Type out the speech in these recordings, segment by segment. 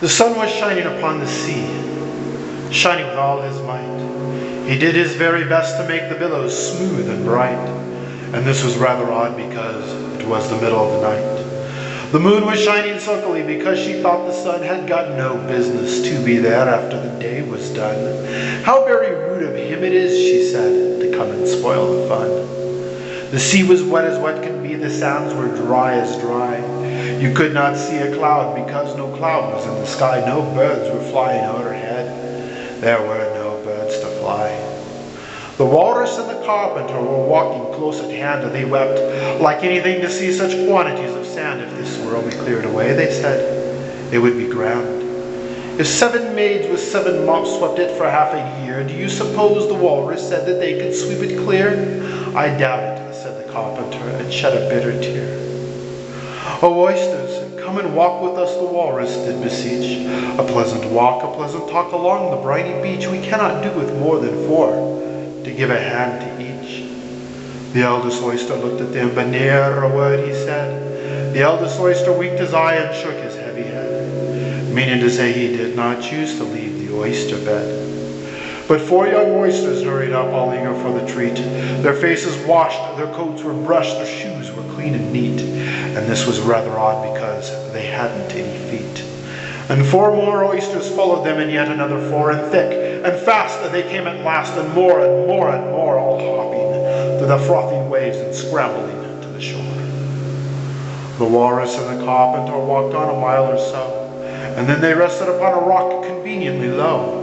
The sun was shining upon the sea, shining with all his might. He did his very best to make the billows smooth and bright, and this was rather odd because it was the middle of the night. The moon was shining sulkily because she thought the sun had got no business to be there after the day was done. How very rude of him it is, she said, to come and spoil the fun. The sea was wet as wet can be, the sands were dry as dry. You could not see a cloud because no cloud was in the sky. No birds were flying overhead. There were no birds to fly. The Walrus and the Carpenter were walking close at hand, and they wept like anything to see such quantities of sand. If this were only cleared away, they said, it would be grand. If 7 maids with 7 mops swept it for half a year, do you suppose, the Walrus said, that they could sweep it clear? I doubt it, said the Carpenter, and shed a bitter tear. O oysters, come and walk with us, the Walrus did beseech. A pleasant walk, a pleasant talk along the briny beach. We cannot do with more than 4, to give a hand to each. The eldest oyster looked at them, but ne'er a word he said. The eldest oyster winked his eye and shook his heavy head, meaning to say he did not choose to leave the oyster bed. But 4 young oysters hurried up, all eager for the treat. Their faces washed, their coats were brushed, their shoes were clean and neat. And this was rather odd because they hadn't any feet. And 4 more oysters followed them, and yet another 4, and thick and fast they came at last, and more and more and more, all hopping through the frothing waves and scrambling to the shore. The Walrus and the Carpenter walked on a mile or so, and then they rested upon a rock conveniently low,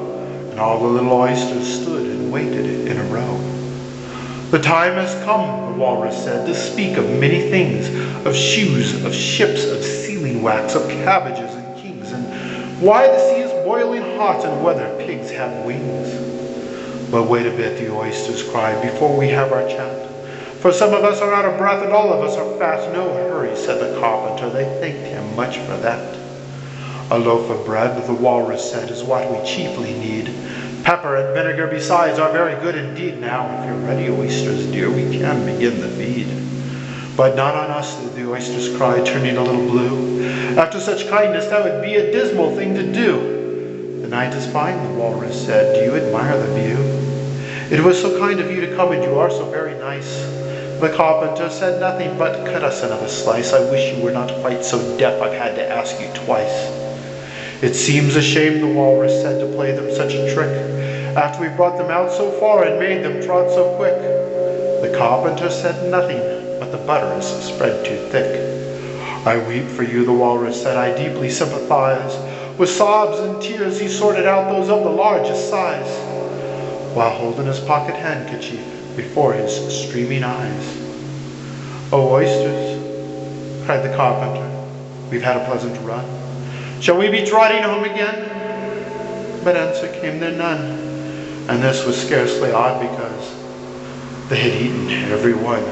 and all the little oysters stood and waited in a row. The time has come, the Walrus said, to speak of many things, of shoes, of ships, of sealing wax, of cabbages and kings, and why the sea is boiling hot and whether pigs have wings. But wait a bit, the oysters cried, before we have our chat. For some of us are out of breath and all of us are fat. No hurry, said the Carpenter. They thanked him much for that. A loaf of bread, the Walrus said, is what we chiefly need. Pepper and vinegar besides are very good indeed. Now, if you're ready, oysters dear, we can begin the feed. But not on us, the oysters cried, turning a little blue. After such kindness, that would be a dismal thing to do. The night is fine, the Walrus said. Do you admire the view? It was so kind of you to come, and you are so very nice. The Carpenter said nothing but, cut us another slice. I wish you were not quite so deaf I've had to ask you twice. It seems a shame, the Walrus said, to play them such a trick, after we brought them out so far and made them trot so quick. The Carpenter said nothing, but the butter is spread too thick. I weep for you, the Walrus said, I deeply sympathize. With sobs and tears he sorted out those of the largest size, while holding his pocket handkerchief before his streaming eyes. Oh, oysters, cried the Carpenter, we've had a pleasant run. Shall we be trotting home again? But answer came there none, and this was scarcely odd because they had eaten every one.